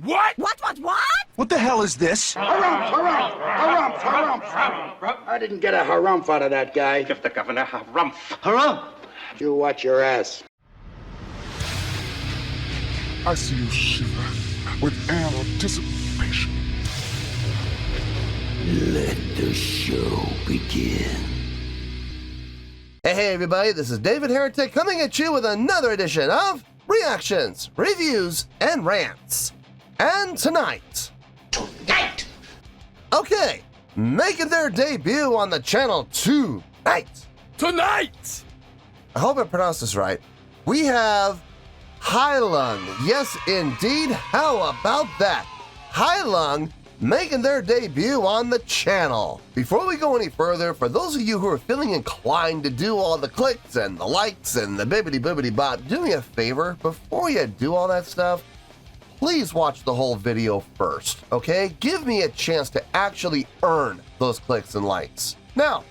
What? What? What the hell is this? Harumph. I didn't get a harumph out of that guy. Give the governor harumph. Harumph! You watch your ass. I see you shiver with anticipation. Let the show begin. Hey everybody, this is David Heretic coming at you with another edition of Reactions, Reviews, and Rants. And tonight... Okay, making their debut on the channel tonight. I hope I pronounced this right. We have Heilung. Yes, indeed. How about that? Heilung making their debut on the channel. Before we go any further, for those of you who are feeling inclined to do all the clicks and the likes and the bibbity bop, do me a favor. Before you do all that stuff, please watch the whole video first, okay? Give me a chance to actually earn those clicks and likes. Now,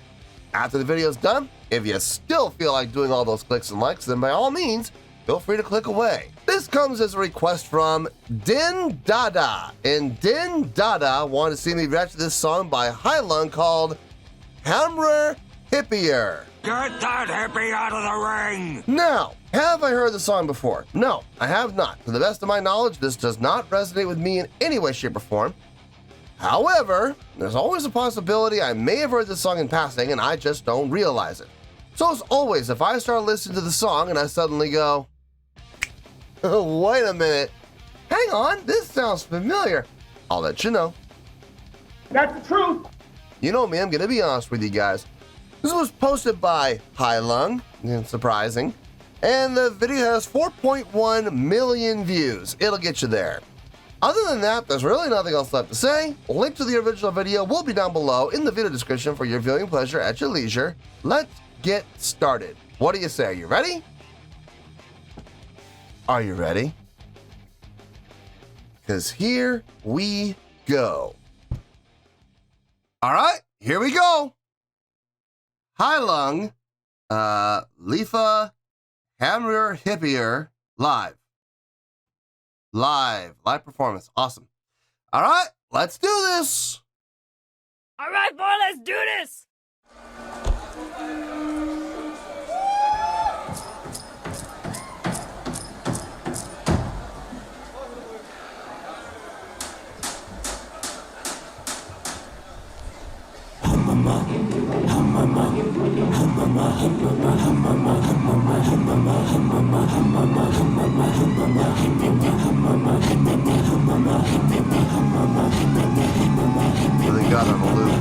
after the video's done, if you still feel like doing all those clicks and likes, then by all means, feel free to click away. This comes as a request from Din Dada. And Din Dada wanted to see me react to this song by Heilung called Hamrer Hippyer. Get that hippie out of the ring! Now, have I heard the song before? No, I have not. To the best of my knowledge, this does not resonate with me in any way, shape, or form. However, there's always a possibility I may have heard this song in passing and I just don't realize it. So as always, if I start listening to the song and I suddenly go, wait a minute, hang on, this sounds familiar, I'll let you know. That's the truth. You know me, I'm gonna be honest with you guys. This was posted by Heilung, surprising, and the video has 4.1 million views. It'll get you there. Other than that, there's really nothing else left to say. Link to the original video will be down below in the video description for your viewing pleasure at your leisure. Let's get started. What do you say? Are you ready? Are you ready? Because here we go. All right, here we go. Heilung, Hamrer Hippyer, live performance. Awesome. All right, let's do this. All right, boy, let's do this. Really got on a loop.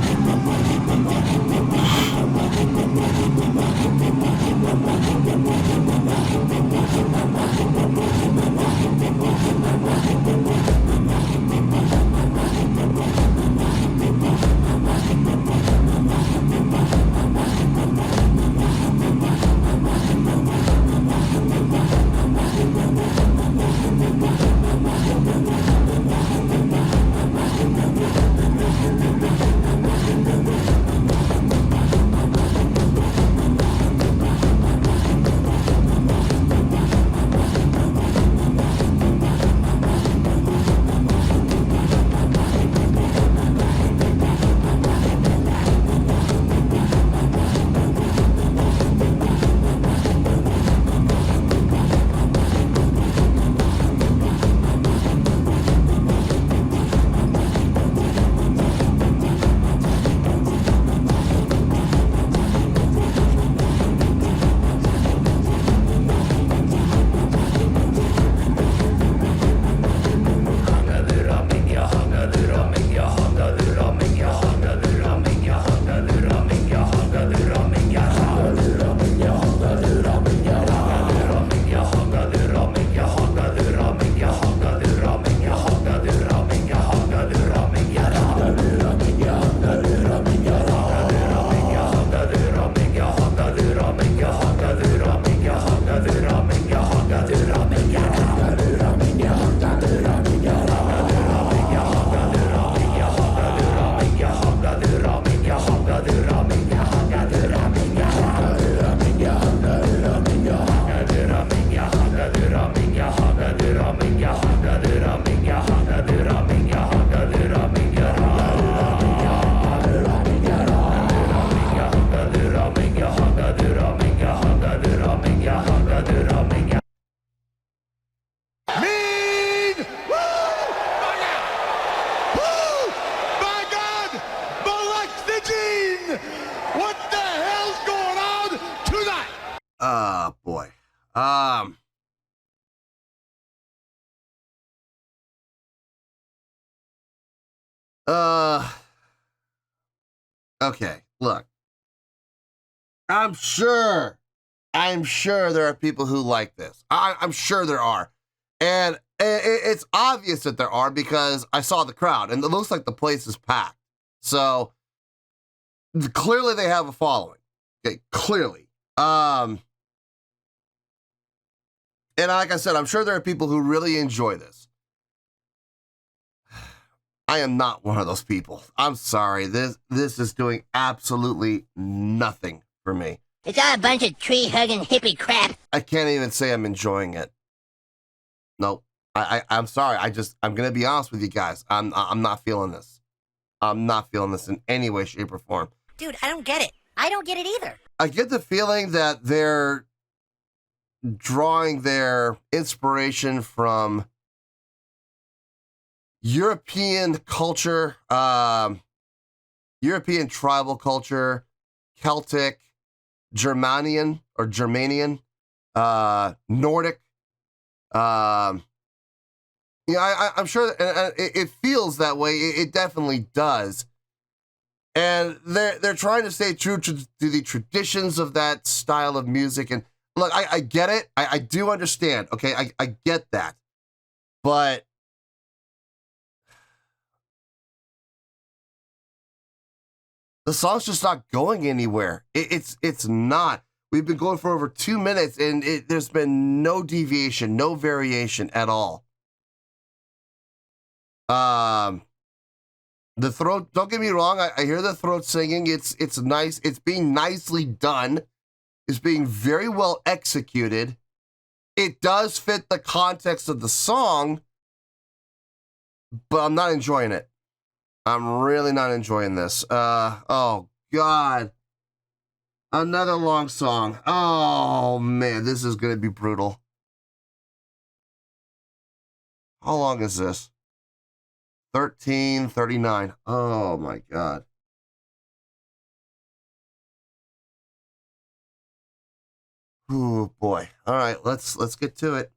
Okay, look. I'm sure there are people who like this. I'm sure there are. And it's obvious that there are because I saw the crowd and it looks like the place is packed. So clearly they have a following. Okay, clearly. And like I said, I'm sure there are people who really enjoy this. I am not one of those people. I'm sorry. This is doing absolutely nothing for me. It's all a bunch of tree-hugging hippie crap. I can't even say I'm enjoying it. Nope. I'm sorry. I'm gonna be honest with you guys. I'm not feeling this. I'm not feeling this in any way, shape, or form. Dude, I don't get it. I don't get it either. I get the feeling that they're drawing their inspiration from European culture, European tribal culture, Celtic, Germanian, Nordic. I'm sure it feels that way. It definitely does. And they're trying to stay true to the traditions of that style of music. And look, I get it. I do understand. Okay, I get that. But the song's just not going anywhere. It's not. We've been going for over 2 minutes, and there's been no deviation, no variation at all. The throat, don't get me wrong, I hear the throat singing. It's nice. It's being nicely done. It's being very well executed. It does fit the context of the song, but I'm not enjoying it. I'm really not enjoying this. Oh, God. Another long song. Oh, man, this is going to be brutal. How long is this? 13:39. Oh, my God. Oh, boy. All right, let's get to it.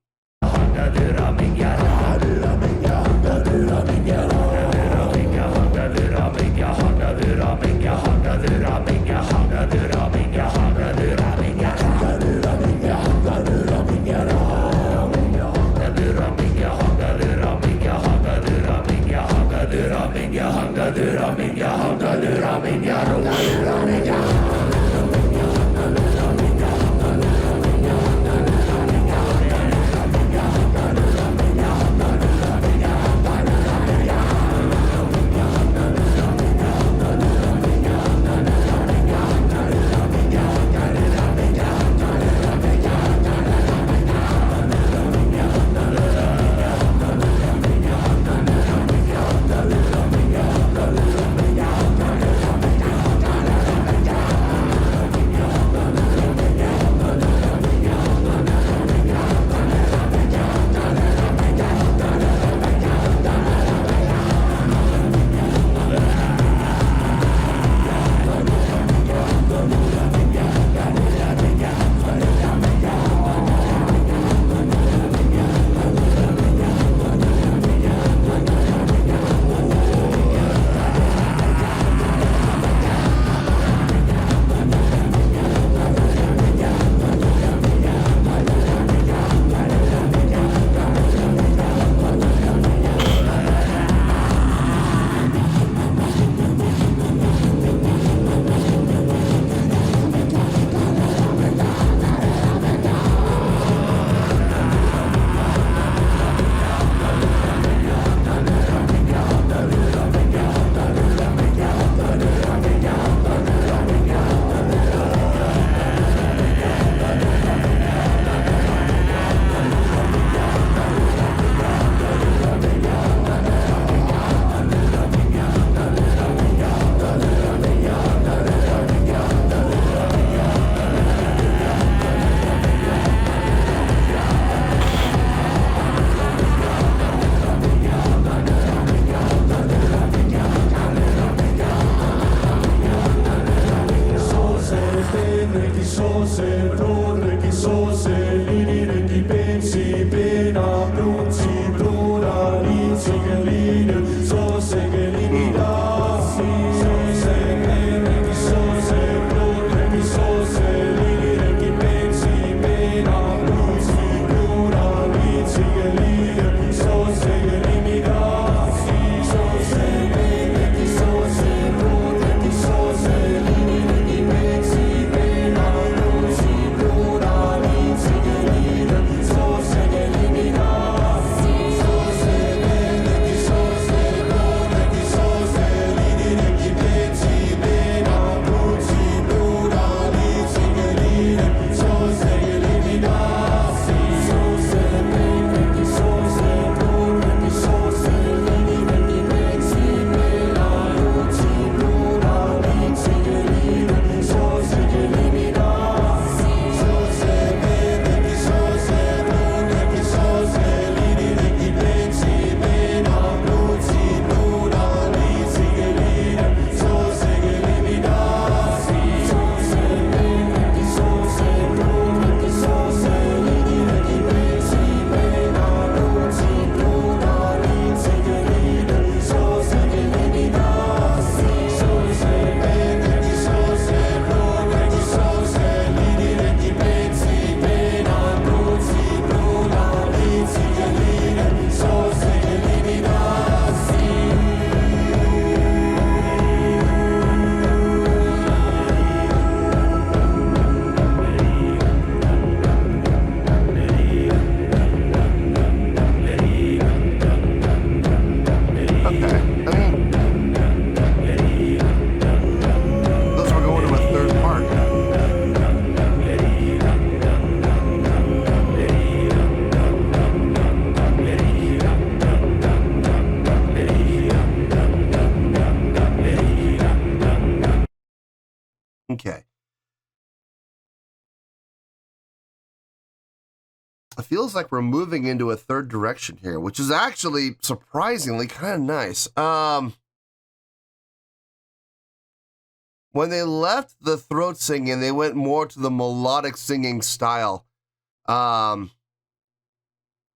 feels like we're moving into a third direction here, which is actually surprisingly kind of nice. When they left the throat singing, they went more to the melodic singing style. I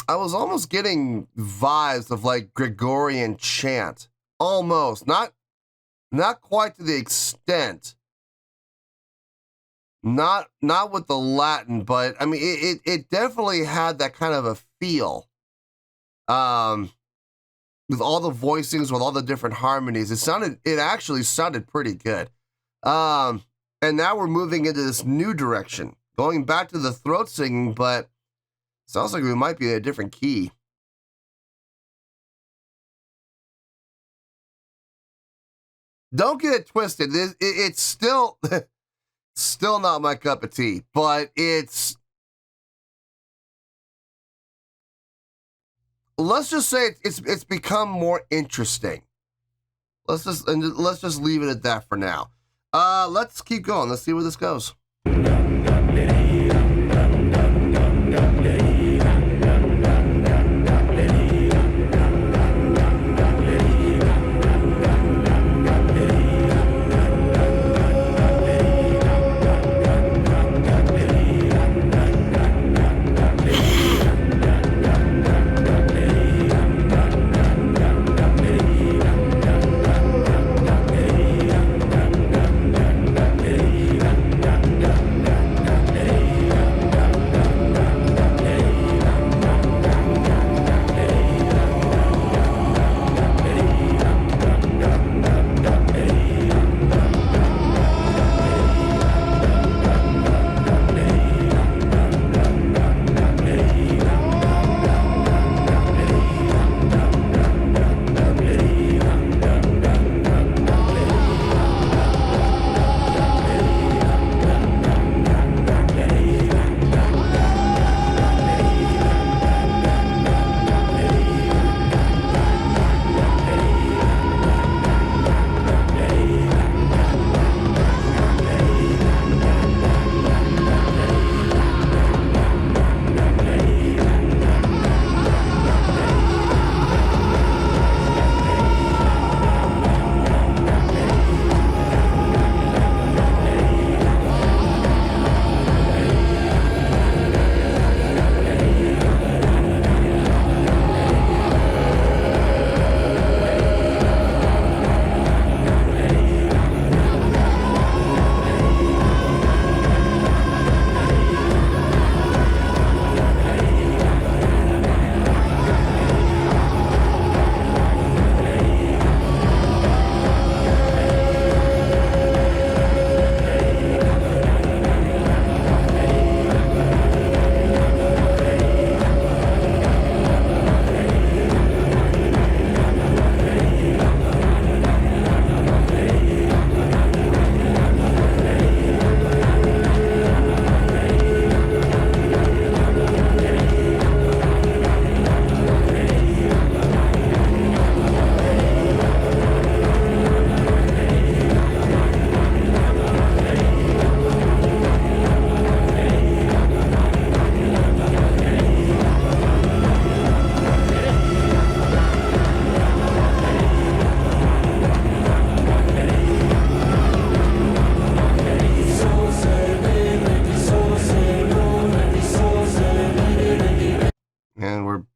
was almost getting vibes of like Gregorian chant. Almost. Not quite to the extent. Not with the Latin, but I mean it definitely had that kind of a feel. With all the voicings, with all the different harmonies, it actually sounded pretty good. And now we're moving into this new direction, going back to the throat singing, but sounds like we might be in a different key. Don't get it twisted. It's still still not my cup of tea, but let's just say it's become more interesting. Let's just leave it at that for now. Let's keep going. Let's see where this goes.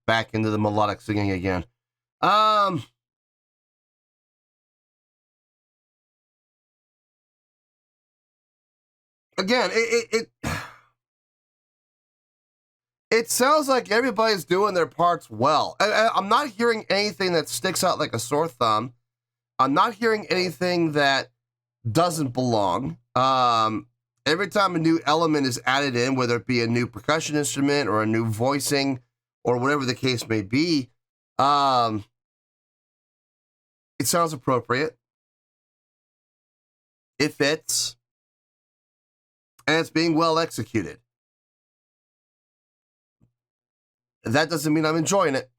Back into the melodic singing again. Again, it sounds like everybody's doing their parts well. I'm not hearing anything that sticks out like a sore thumb. I'm not hearing anything that doesn't belong. Every time a new element is added in, whether it be a new percussion instrument or a new voicing or whatever the case may be, it sounds appropriate. It fits. And it's being well executed. That doesn't mean I'm enjoying it.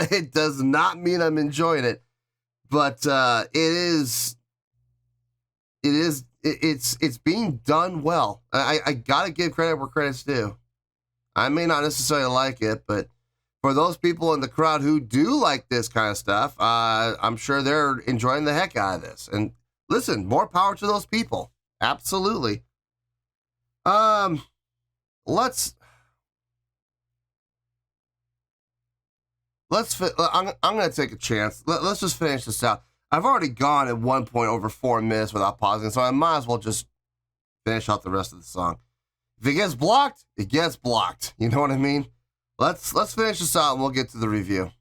It does not mean I'm enjoying it. But it's being done well. I gotta give credit where credit's due. I may not necessarily like it, but for those people in the crowd who do like this kind of stuff, I'm sure they're enjoying the heck out of this. And listen, more power to those people. Absolutely. I'm going to take a chance. Let's just finish this out. I've already gone at one point over 4 minutes without pausing, so I might as well just finish out the rest of the song. If it gets blocked, it gets blocked. You know what I mean? Let's finish this out and we'll get to the review.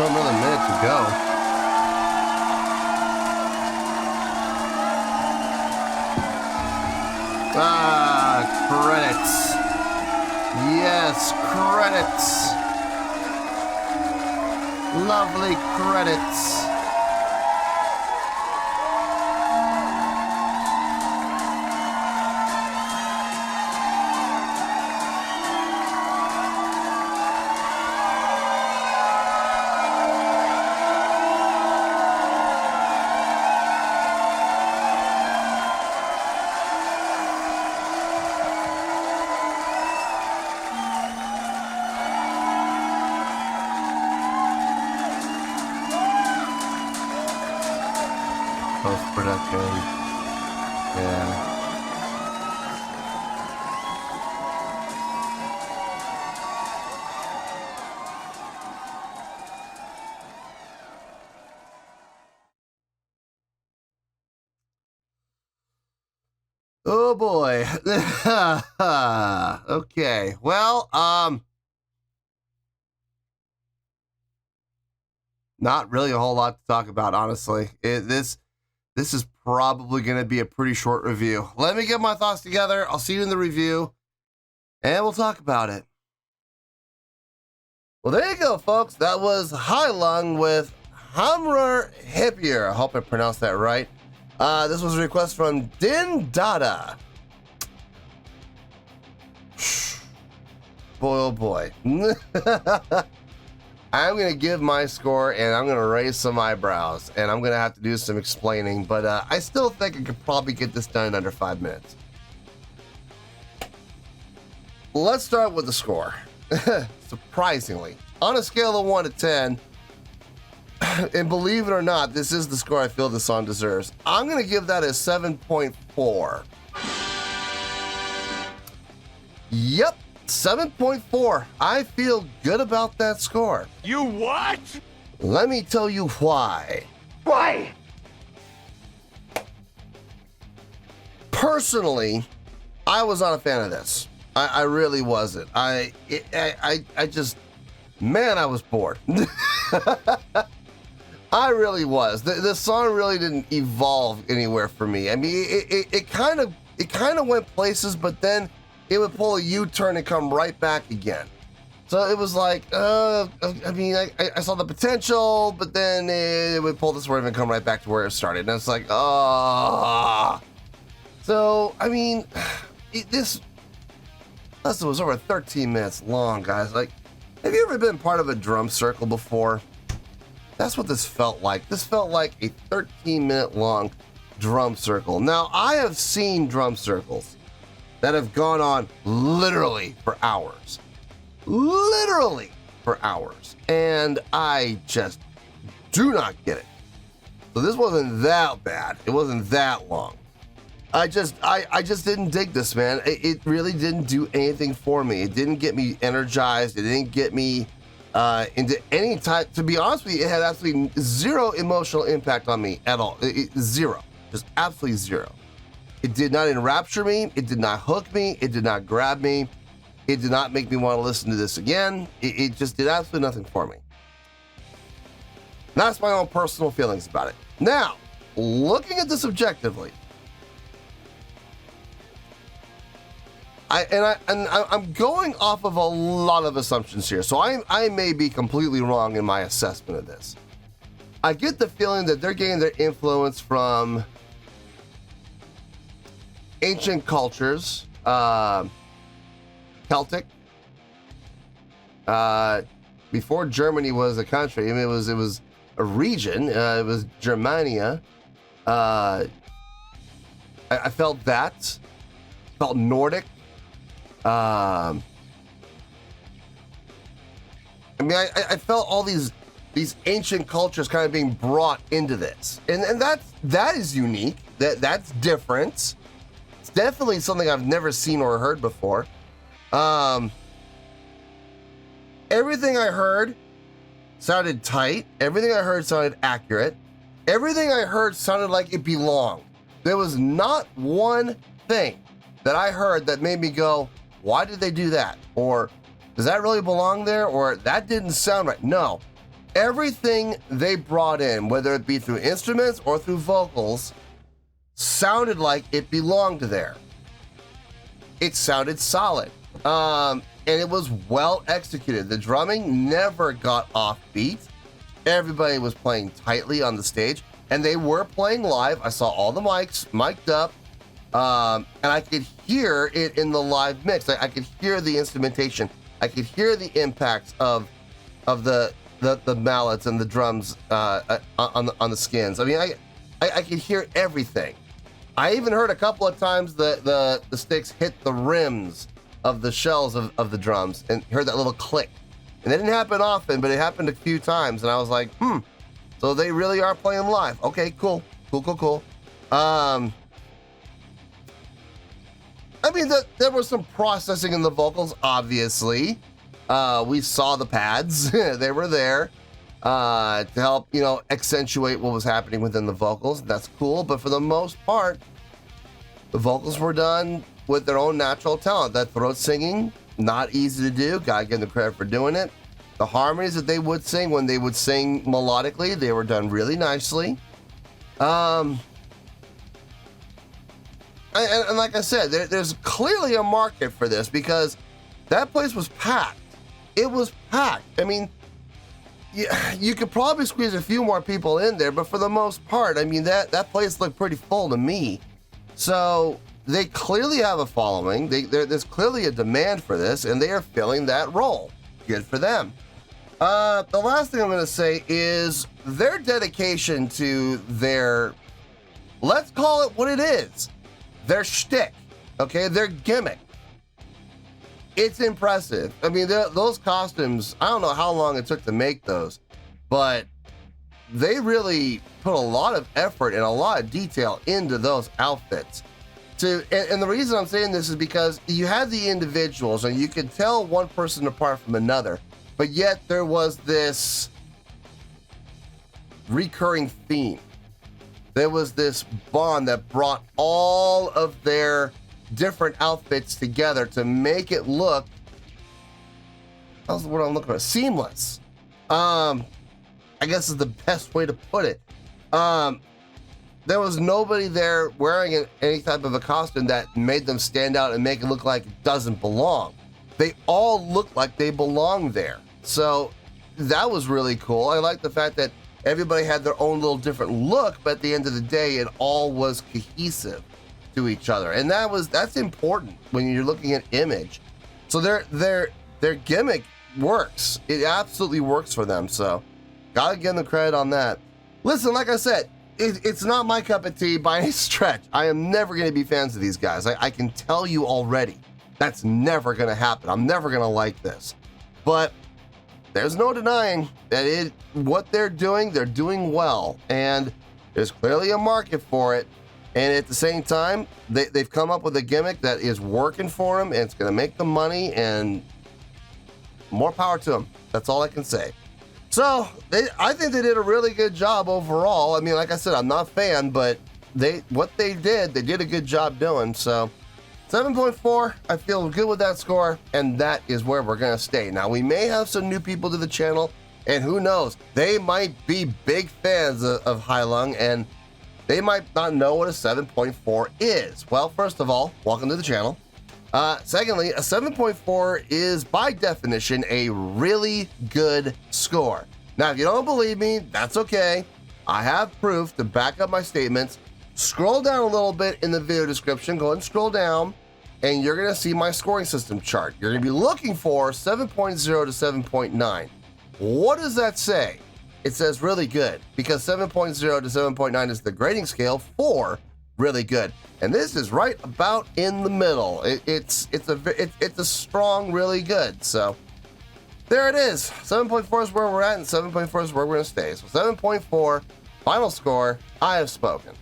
Still another minute to go. Credits. Yes, credits. Lovely credits. Post-production. Yeah. Oh boy. Okay. Well, not really a whole lot to talk about, honestly. This is probably going to be a pretty short review. Let me get my thoughts together. I'll see you in the review, and we'll talk about it. Well, there you go, folks. That was Heilung with Hamrer Hippyer. I hope I pronounced that right. This was a request from Din Dada. Boy, oh boy. I'm going to give my score and I'm going to raise some eyebrows and I'm going to have to do some explaining, but I still think I could probably get this done in under 5 minutes. Let's start with the score. Surprisingly, on a scale of 1 to 10, and believe it or not, this is the score I feel the song deserves. I'm going to give that a 7.4. Yep, 7.4. I feel good about that score. You what? Let me tell you why. Why? Personally, I was not a fan of this. I really wasn't. I just, man, I was bored. I really was. The song really didn't evolve anywhere for me. I mean, it kind of went places, but then it would pull a U-turn and come right back again. So it was like, I mean, I saw the potential, but then it would pull the swerve and come right back to where it started. And it's like, ah. So, I mean, this was over 13 minutes long, guys. Like, have you ever been part of a drum circle before? That's what this felt like. This felt like a 13-minute long drum circle. Now, I have seen drum circles that have gone on literally for hours. Literally for hours. And I just do not get it. So this wasn't that bad. It wasn't that long. I just didn't dig this, man. It really didn't do anything for me. It didn't get me energized. It didn't get me into any type. To be honest with you, it had absolutely zero emotional impact on me at all. Zero. Just absolutely zero. It did not enrapture me. It did not hook me. It did not grab me. It did not make me want to listen to this again. It just did absolutely nothing for me. That's my own personal feelings about it. Now, looking at this objectively, I'm going off of a lot of assumptions here, so I may be completely wrong in my assessment of this. I get the feeling that they're getting their influence from ancient cultures, Celtic. Before Germany was a country, I mean, it was a region. It was Germania. I felt that. Felt Nordic. I mean, I felt all these ancient cultures kind of being brought into this, and that is unique. That's different. It's definitely something I've never seen or heard before. Everything I heard sounded tight. Everything I heard sounded accurate. Everything I heard sounded like it belonged. There was not one thing that I heard that made me go, why did they do that? Or does that really belong there? Or that didn't sound right. No. Everything they brought in, whether it be through instruments or through vocals, sounded like it belonged there. It sounded solid. And it was well executed. The drumming never got off beat. Everybody was playing tightly on the stage, and they were playing live. I saw all the mics mic'd up. And I could hear it in the live mix. I could hear the instrumentation. I could hear the impacts of the mallets and the drums on the skins. I mean, I could hear everything. I even heard a couple of times the sticks hit the rims of the shells of the drums and heard that little click. And it didn't happen often, but it happened a few times. And I was like, so they really are playing live. Okay, cool. I mean, there was some processing in the vocals, obviously. We saw the pads. They were there to help, accentuate what was happening within the vocals. That's cool. But for the most part, the vocals were done with their own natural talent. That throat singing, not easy to do. Gotta give them credit for doing it. The harmonies that they would sing when they would sing melodically, they were done really nicely. And like I said, there's clearly a market for this because that place was packed. It was packed. I mean, you could probably squeeze a few more people in there, but for the most part, I mean, that place looked pretty full to me. So they clearly have a following. There's clearly a demand for this, and they are filling that role. Good for them. The last thing I'm going to say is their dedication to their, let's call it what it is, their shtick, okay, their gimmick. It's impressive. I mean, those costumes, I don't know how long it took to make those, but they really put a lot of effort and a lot of detail into those outfits. And the reason I'm saying this is because you had the individuals and you could tell one person apart from another, but yet there was this recurring theme. There was this bond that brought all of their different outfits together to make it look, that's what I'm looking for, seamless. I guess is the best way to put it. There was nobody there wearing any type of a costume that made them stand out and make it look like it doesn't belong. They all looked like they belonged there. So that was really cool. I like the fact that everybody had their own little different look, but at the end of the day, it all was cohesive to each other. And that's important when you're looking at image. So their gimmick works. It absolutely works for them. So gotta give them credit on that. Listen, like I said, it's not my cup of tea by any stretch. I am never going to be fans of these guys. I can tell you already. That's never going to happen. I'm never going to like this. But there's no denying that what they're doing well. And there's clearly a market for it. And at the same time, they've come up with a gimmick that is working for them, and it's going to make them money, and more power to them. That's all I can say. So I think they did a really good job overall. I mean, like I said, I'm not a fan, but they did a good job doing. So 7.4, I feel good with that score, and that is where we're going to stay. Now, we may have some new people to the channel, and who knows, they might be big fans of Heilung, and they might not know what a 7.4 is. Well, first of all, welcome to the channel. Secondly, a 7.4 is by definition a really good score. Now, if you don't believe me, that's okay. I have proof to back up my statements. Scroll down a little bit in the video description. Go ahead and scroll down, and you're going to see my scoring system chart. You're going to be looking for 7.0 to 7.9. What does that say? It says really good, because 7.0 to 7.9 is the grading scale for really good, and this is right about in the middle. It's a strong really good. So there it is. 7.4 is where we're at, and 7.4 is where we're going to stay. So 7.4 final score. I have spoken.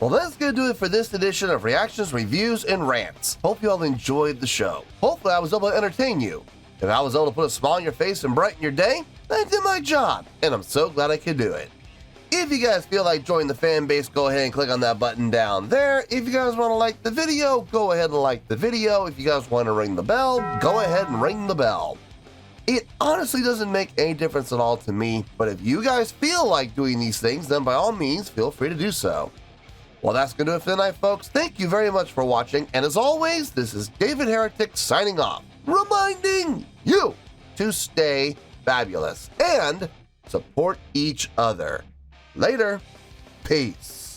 Well, that's going to do it for this edition of Reactions, Reviews, and Rants. Hope you all enjoyed the show. Hopefully I was able to entertain you. If I was able to put a smile on your face and brighten your day, I did my job, and I'm so glad I could do it. If you guys feel like joining the fan base, go ahead and click on that button down there. If you guys want to like the video, go ahead and like the video. If you guys want to ring the bell, go ahead and ring the bell. It honestly doesn't make any difference at all to me, but if you guys feel like doing these things, then by all means, feel free to do so. Well, that's going to do it for tonight, folks. Thank you very much for watching, and as always, this is David Heretic signing off, reminding you to stay fabulous and support each other. Later. Peace.